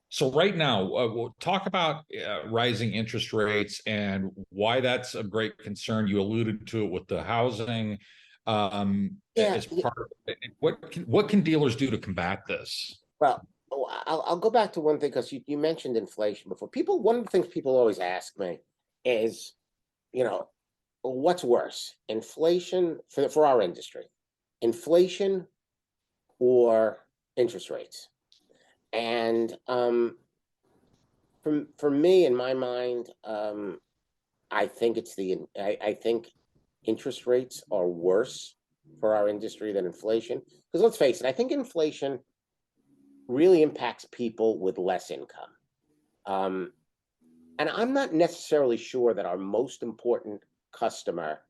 so right now, we'll talk about rising interest rates and why that's a great concern. You alluded to it with the housing. As part of it, what can dealers do to combat this? Well, I'll go back to one thing, because you mentioned inflation before. One of the things people always ask me is, you know, what's worse, inflation for our industry, inflation or interest rates? And for me, in my mind, I think I think interest rates are worse for our industry than inflation. Because let's face it, I think inflation really impacts people with less income. And I'm not necessarily sure that our most important customer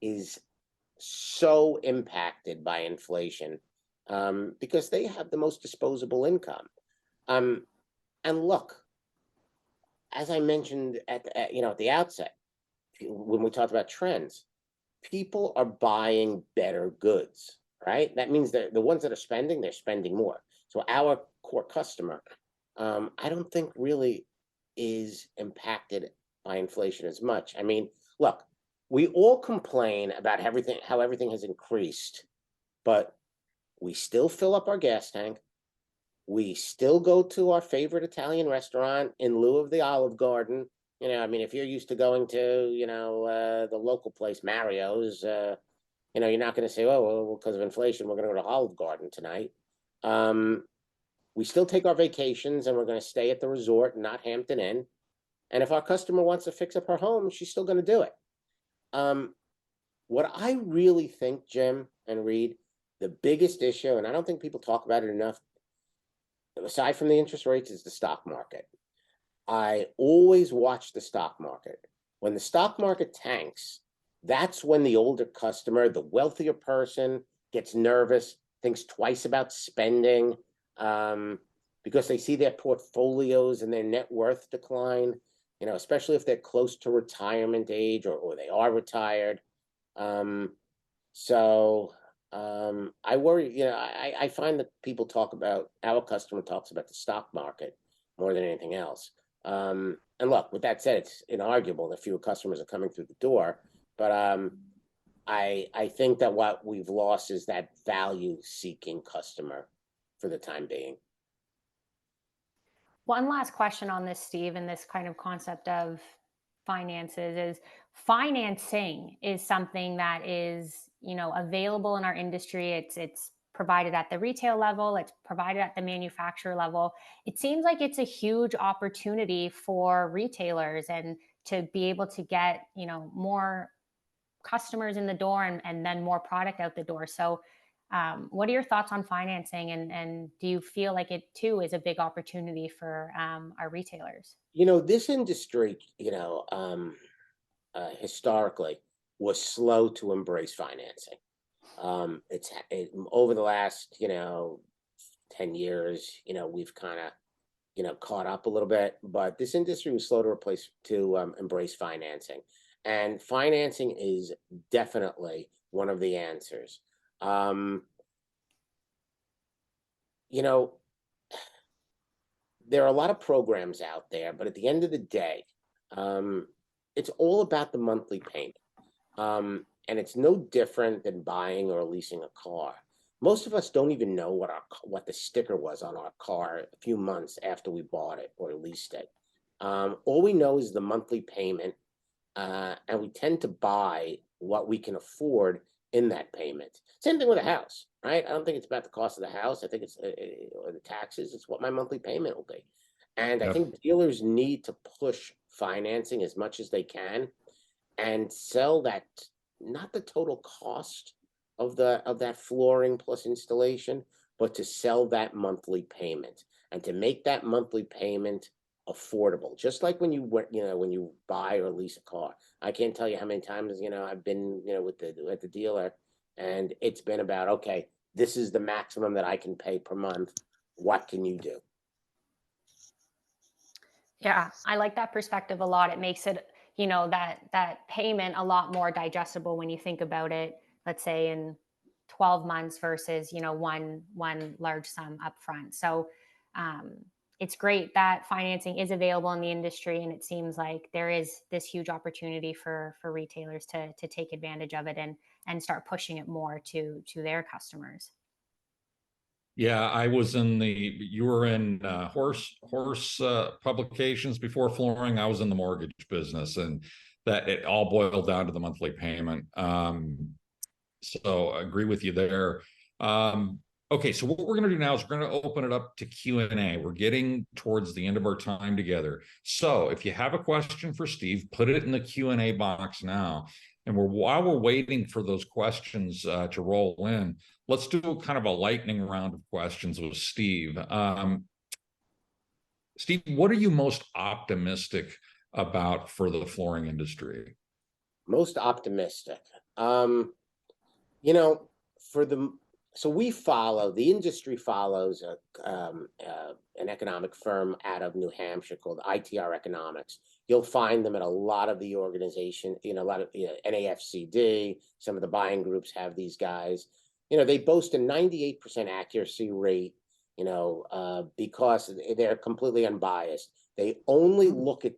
is so impacted by inflation, because they have the most disposable income. And look, as I mentioned at the outset, when we talked about trends, people are buying better goods, right? That means that the ones that are spending, they're spending more. So our core customer, I don't think really is impacted by inflation as much. I mean, look, we all complain about how everything has increased, but we still fill up our gas tank. We still go to our favorite Italian restaurant in lieu of the Olive Garden. You know, I mean, if you're used to going to, the local place, Mario's, you're not going to say, oh, well, because of inflation, we're going to go to Olive Garden tonight. We still take our vacations, and we're going to stay at the resort, not Hampton Inn. And if our customer wants to fix up her home, she's still going to do it. What I really think, Jim and Reed, the biggest issue, and I don't think people talk about it enough, aside from the interest rates, is the stock market. I always watch the stock market. When the stock market tanks, that's when the older customer, the wealthier person, gets nervous, thinks twice about spending, because they see their portfolios and their net worth decline, especially if they're close to retirement age or they are retired. I worry, I find that our customer talks about the stock market more than anything else. And look, with that said, it's inarguable that fewer customers are coming through the door, but I think that what we've lost is that value-seeking customer for the time being. One last question on this, Steve, and this kind of concept of finances is financing is something that is, available in our industry. It's provided at the retail level. It's provided at the manufacturer level. It seems like it's a huge opportunity for retailers and to be able to get, more customers in the door and then more product out the door. So what are your thoughts on financing, and do you feel like it too is a big opportunity for our retailers? This industry, historically was slow to embrace financing. Over the last, 10 years, we've kind of, caught up a little bit, but this industry was slow to embrace financing. And financing is definitely one of the answers. There are a lot of programs out there, but at the end of the day, it's all about the monthly payment. And it's no different than buying or leasing a car. Most of us don't even know what the sticker was on our car a few months after we bought it or leased it. All we know is the monthly payment, and we tend to buy what we can afford in that payment. Same thing with a house, right? I don't think it's about the cost of the house. I think it's or the taxes. It's what my monthly payment will be. And I think dealers need to push financing as much as they can and sell that, not the total cost of that flooring plus installation, but to sell that monthly payment and to make that monthly payment affordable. Just like when you when you buy or lease a car. I can't tell you how many times, I've been, with at the dealer, and it's been about, okay, this is the maximum that I can pay per month. What can you do? Yeah, I like that perspective a lot. It makes it, that payment a lot more digestible when you think about it, let's say in 12 months versus, one large sum upfront. So um, it's great that financing is available in the industry, and it seems like there is this huge opportunity for retailers to take advantage of it and start pushing it more to their customers. Yeah, I was you were in horse publications before flooring. I was in the mortgage business, and that it all boiled down to the monthly payment. So I agree with you there. Okay, so what we're going to do now is we're going to open it up to Q&A. We're getting towards the end of our time together. So if you have a question for Steve, put it in the Q&A box now. And while we're waiting for those questions to roll in, let's do kind of a lightning round of questions with Steve. Steve, what are you most optimistic about for the flooring industry? Most optimistic. For the industry follows an economic firm out of New Hampshire called ITR Economics. You'll find them at a lot of the organization, a lot of NAFCD, some of the buying groups have these guys. They boast a 98% accuracy rate, because they're completely unbiased. They only look at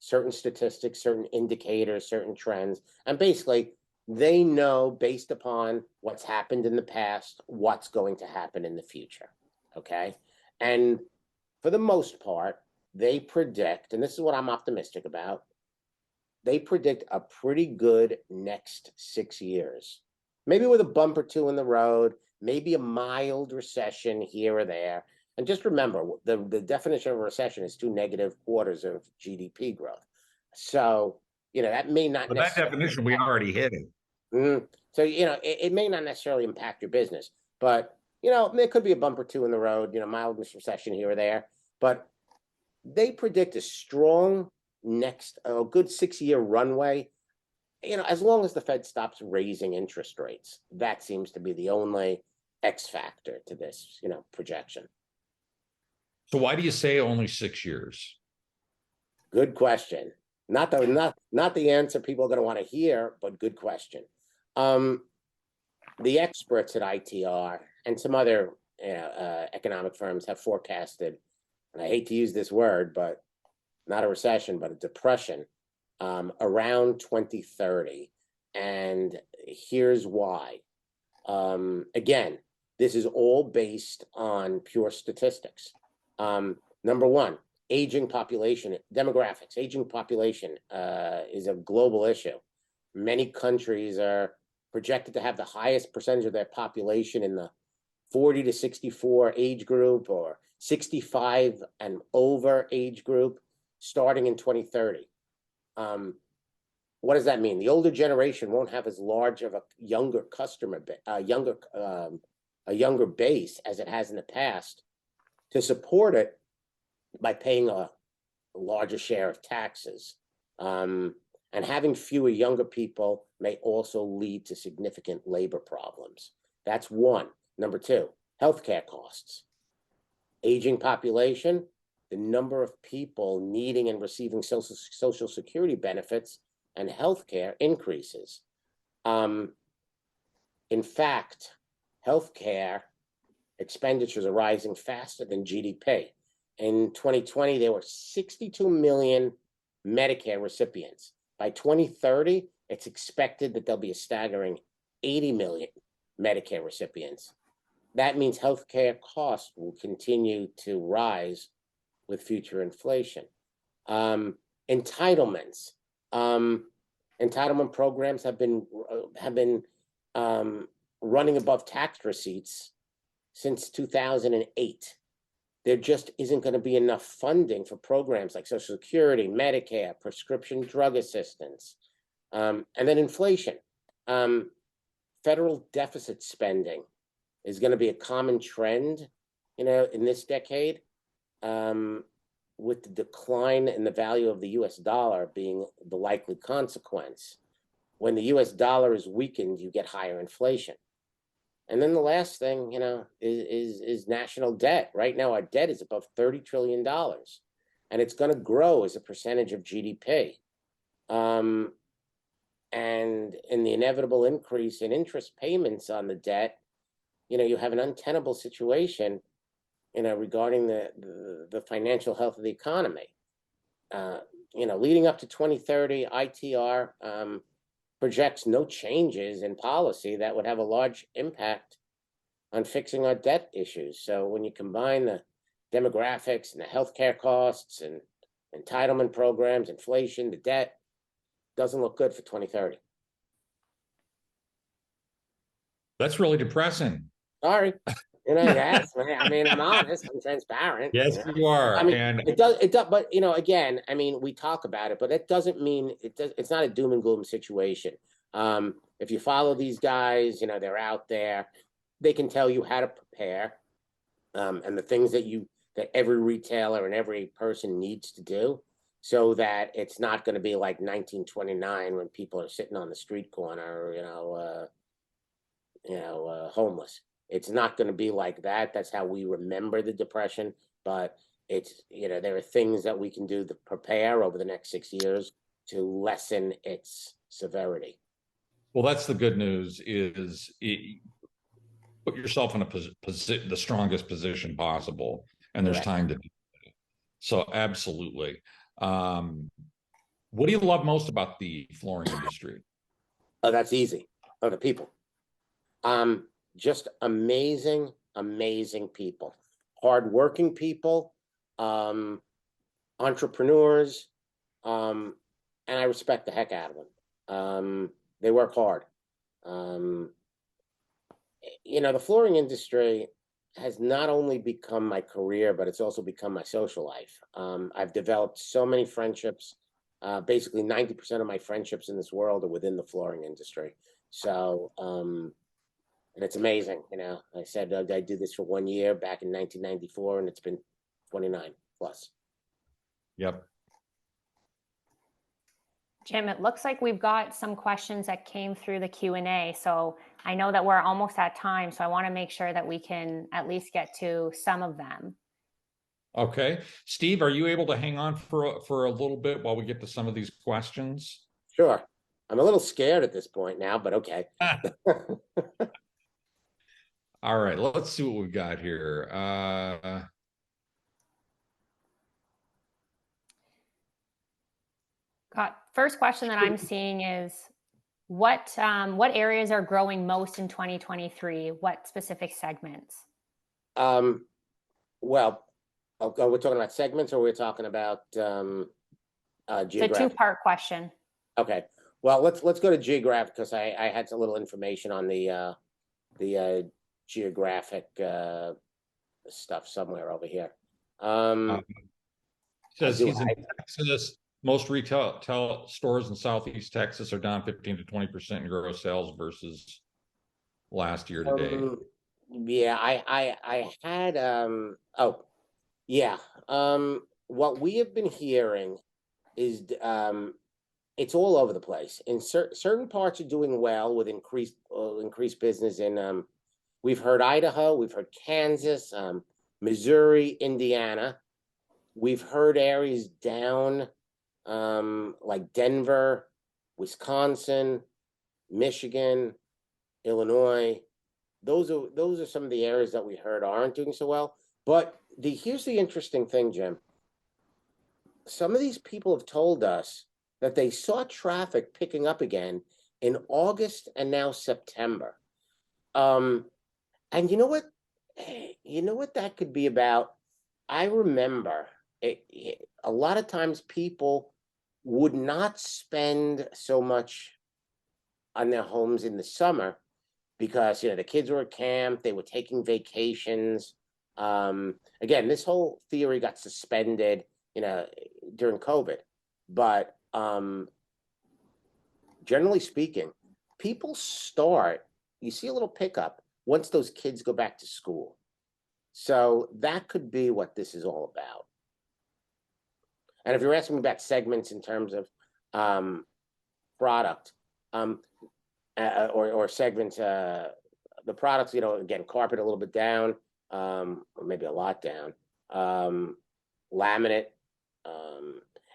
certain statistics, certain indicators, certain trends, and basically they know, based upon what's happened in the past, what's going to happen in the future. Okay. And for the most part, they predict, and this is what I'm optimistic about, they predict a pretty good next 6 years. Maybe with a bump or two in the road, maybe a mild recession here or there. And just remember, the definition of a recession is 2 negative quarters of GDP growth. So, that may not. But that definition, we already hit it. So, it may not necessarily impact your business, but, there could be a bump or two in the road, mild recession here or there. But they predict a strong a good 6-year runway, as long as the Fed stops raising interest rates. That seems to be the only X factor to this, projection. So why do you say only 6 years? Good question. Not the answer people are going to want to hear, but good question. The experts at ITR and some other economic firms have forecasted, and I hate to use this word, but not a recession, but a depression around 2030. And here's why. Again, this is all based on pure statistics. Number one, aging population, demographics. Aging population is a global issue. Many countries are projected to have the highest percentage of their population in the 40 to 64 age group, or 65 and over age group, starting in 2030. What does that mean? The older generation won't have as large of a younger customer, a younger base as it has in the past to support it by paying a larger share of taxes. And having fewer younger people may also lead to significant labor problems. That's one. Number two, healthcare costs. Aging population, the number of people needing and receiving social security benefits and healthcare increases. In fact, healthcare expenditures are rising faster than GDP. In 2020, there were 62 million Medicare recipients. By 2030, it's expected that there'll be a staggering 80 million Medicare recipients. That means healthcare costs will continue to rise with future inflation. Entitlements. Entitlement programs have been running above tax receipts since 2008. There just isn't going to be enough funding for programs like Social Security, Medicare, prescription drug assistance, and then inflation. Federal deficit spending is going to be a common trend, you know, in this decade, with the decline in the value of the US dollar being the likely consequence. When the US dollar is weakened, you get higher inflation. And then the last thing, you know, is national debt. Right now, our debt is above $30 trillion, and it's going to grow as a percentage of GDP. And in the inevitable increase in interest payments on the debt, you know, you have an untenable situation, you know, regarding the financial health of the economy. You know, leading up to 2030, ITR projects no changes in policy that would have a large impact on fixing our debt issues. So when you combine the demographics and the healthcare costs and entitlement programs, inflation, the debt, doesn't look good for 2030. That's really depressing. Sorry. You know, yes, I mean, I'm honest, I'm transparent. Yes, You know? you are. I mean, And it does, but you know, again, I mean, we talk about it, but it doesn't mean it's not a doom and gloom situation. If you follow these guys, you know, they're out there, they can tell you how to prepare, and the things that every retailer and every person needs to do, so that it's not going to be like 1929 when people are sitting on the street corner, homeless. It's not going to be like that. That's how we remember the Depression. But it's, you know, there are things that we can do to prepare over the next 6 years to lessen its severity. well, that's the good news is put yourself in the strongest position possible, and there's time to do it. So absolutely. What do you love most about the flooring industry? Oh, that's easy. Oh, the people. Just amazing, amazing people, hardworking people, entrepreneurs, and I respect the heck out of them. They work hard. You know, the flooring industry has not only become my career, but it's also become my social life. I've developed so many friendships. Basically 90% of my friendships in this world are within the flooring industry. So, and it's amazing, you know. I said I did this for 1 year back in 1994, and it's been 29 plus. Yep. Jim, it looks like we've got some questions that came through the Q&A. So I know that we're almost at time, so I want to make sure that we can at least get to some of them. Okay. Steve, are you able to hang on for a little bit while we get to some of these questions? Sure. I'm a little scared at this point now, but okay. All right, let's see what we've got here. First question that I'm seeing is what areas are growing most in 2023? What specific segments? Well, we're talking about segments, or we're talking about geographic? It's a two-part question. Okay. Well, let's go to geographic, because I had a little information on the geographic stuff somewhere over here. Says he's in Texas. Most retail stores in Southeast Texas are down 15 to 20% in gross sales versus last year to date. Yeah, I had what we have been hearing is it's all over the place. In certain parts are doing well with increased business in we've heard Idaho, we've heard Kansas, Missouri, Indiana. We've heard areas down like Denver, Wisconsin, Michigan, Illinois. Those are some of the areas that we heard aren't doing so well. But here's the interesting thing, Jim. Some of these people have told us that they saw traffic picking up again in August and now September. And you know what? You know what that could be about? I remember a lot of times people would not spend so much on their homes in the summer because, you know, the kids were at camp, they were taking vacations. Again, this whole theory got suspended, you know, during COVID. But generally speaking, people you see a little pickup once those kids go back to school. So that could be what this is all about. And if you're asking me about segments in terms of product, or segments, the products, you know, again, carpet a little bit down, or maybe a lot down, laminate,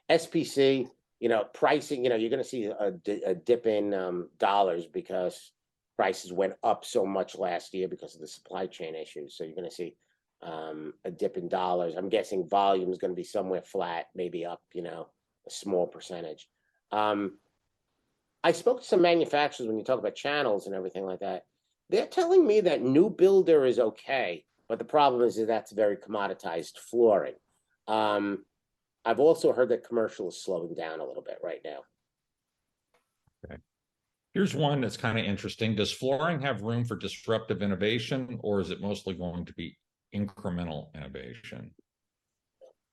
SPC, you know, pricing, you know, you're going to see a dip in dollars because prices went up so much last year because of the supply chain issues. So you're going to see a dip in dollars. I'm guessing volume is going to be somewhere flat, maybe up, you know, a small percentage. I spoke to some manufacturers when you talk about channels and everything like that. They're telling me that new builder is okay, but the problem is that that's very commoditized flooring. I've also heard that commercial is slowing down a little bit right now. Okay. Here's one that's kind of interesting. Does flooring have room for disruptive innovation, or is it mostly going to be incremental innovation?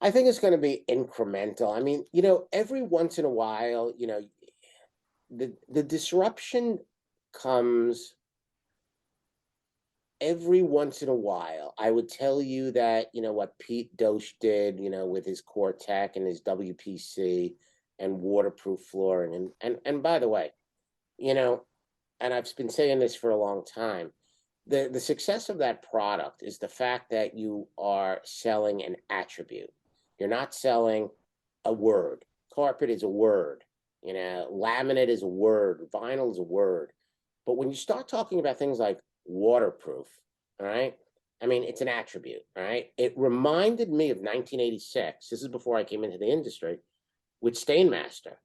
I think it's going to be incremental. I mean, you know, every once in a while, you know, the disruption comes every once in a while. I would tell you that, you know, what Pete Dosh did, you know, with his Core Tech and his WPC and waterproof flooring. And by the way, you know, and I've been saying this for a long time, the success of that product is the fact that you are selling an attribute. You're not selling a word. Carpet is a word, you know, laminate is a word, vinyl is a word. But when you start talking about things like waterproof, all right, I mean, it's an attribute, all right? It reminded me of 1986. This is before I came into the industry, with Stainmaster.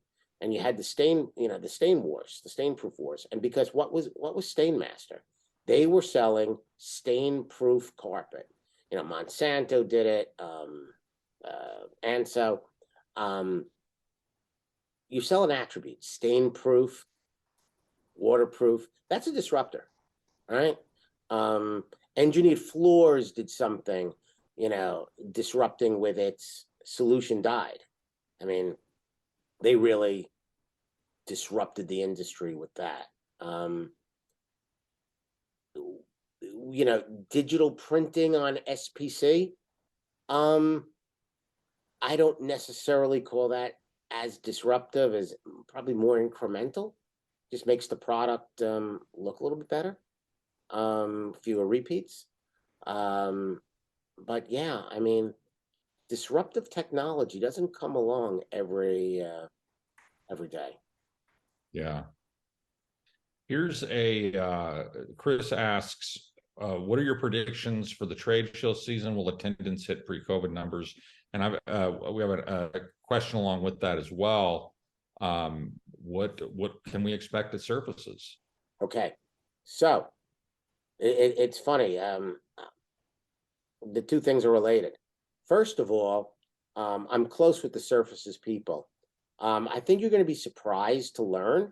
And you had the stain, you know, the stain wars, the stain-proof wars. And because what was Stainmaster? They were selling stain-proof carpet. You know, Monsanto did it, and so you sell an attribute, stain-proof, waterproof. That's a disruptor, right? Engineered Floors did something, you know, disrupting with its solution dyed. I mean, they really disrupted the industry with that. You know, digital printing on SPC. I don't necessarily call that as disruptive, as probably more incremental. Just makes the product look a little bit better. Fewer repeats. But yeah, I mean, disruptive technology doesn't come along every day. Yeah. Here's Chris asks, what are your predictions for the trade show season? Will attendance hit pre-COVID numbers? And we have a question along with that as well. What can we expect at Surfaces? Okay, so it's funny. The two things are related. First of all, I'm close with the Surfaces people. I think you're going to be surprised to learn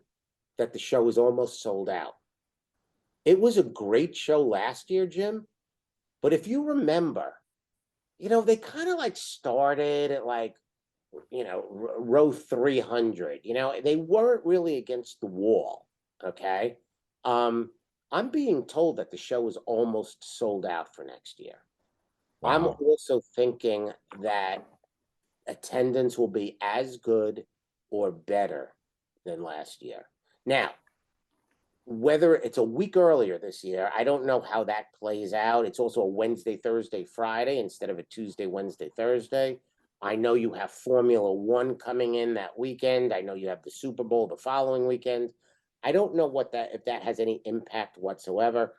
that the show is almost sold out. It was a great show last year, Jim. But if you remember, you know, they kind of like started at like, you know, row 300. You know, they weren't really against the wall. Okay. I'm being told that the show is almost sold out for next year. Wow. I'm also thinking that attendance will be as good or better than last year. Now, whether it's a week earlier this year, I don't know how that plays out. It's also a Wednesday, Thursday, Friday instead of a Tuesday, Wednesday, Thursday. I know you have Formula One coming in that weekend. I know you have the Super Bowl the following weekend. I don't know if that has any impact whatsoever.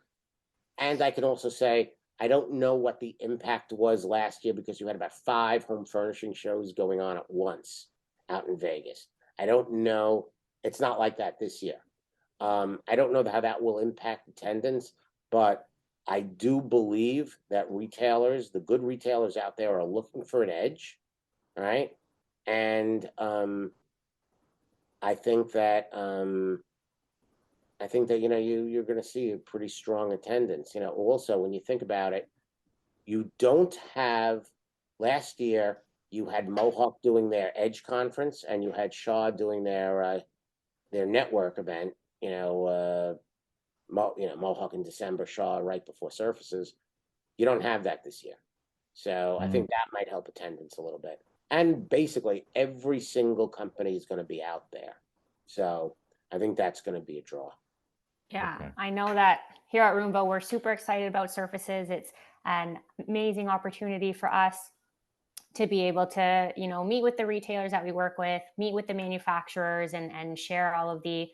And I can also say, I don't know what the impact was last year because you had about 5 home furnishing shows going on at once out in Vegas. I don't know. It's not like that this year. I don't know how that will impact attendance, but I do believe that retailers, the good retailers out there, are looking for an edge, right? And I think that you know you're going to see a pretty strong attendance. You know, also when you think about it, you don't have. Last year you had Mohawk doing their Edge conference, and you had Shaw doing their network event. You know, Mohawk in December, Shaw right before surfaces. You don't have that this year. So I think that might help attendance a little bit. And basically every single company is going to be out there. So I think that's going to be a draw. Yeah, Okay. I know that here at Roomvo, we're super excited about surfaces. It's an amazing opportunity for us to be able to, meet with the retailers that we work with, meet with the manufacturers, and share all of the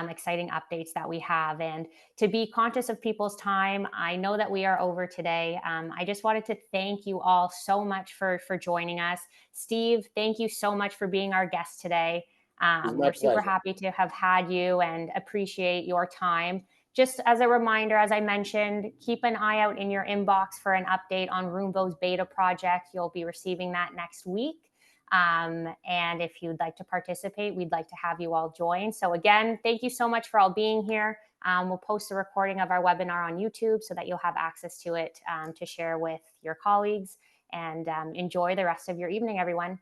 exciting updates that we have. And to be conscious of people's time, I know that we are over today. I just wanted to thank you all so much for joining us. Steve, thank you so much for being our guest today. We're super happy to have had you and appreciate your time. Just as a reminder, as I mentioned, keep an eye out in your inbox for an update on Roomvo's beta project. You'll be receiving that next week. And if you'd like to participate, we'd like to have you all join. So again, thank you so much for all being here. We'll post a recording of our webinar on YouTube so that you'll have access to it to share with your colleagues. And enjoy the rest of your evening, everyone.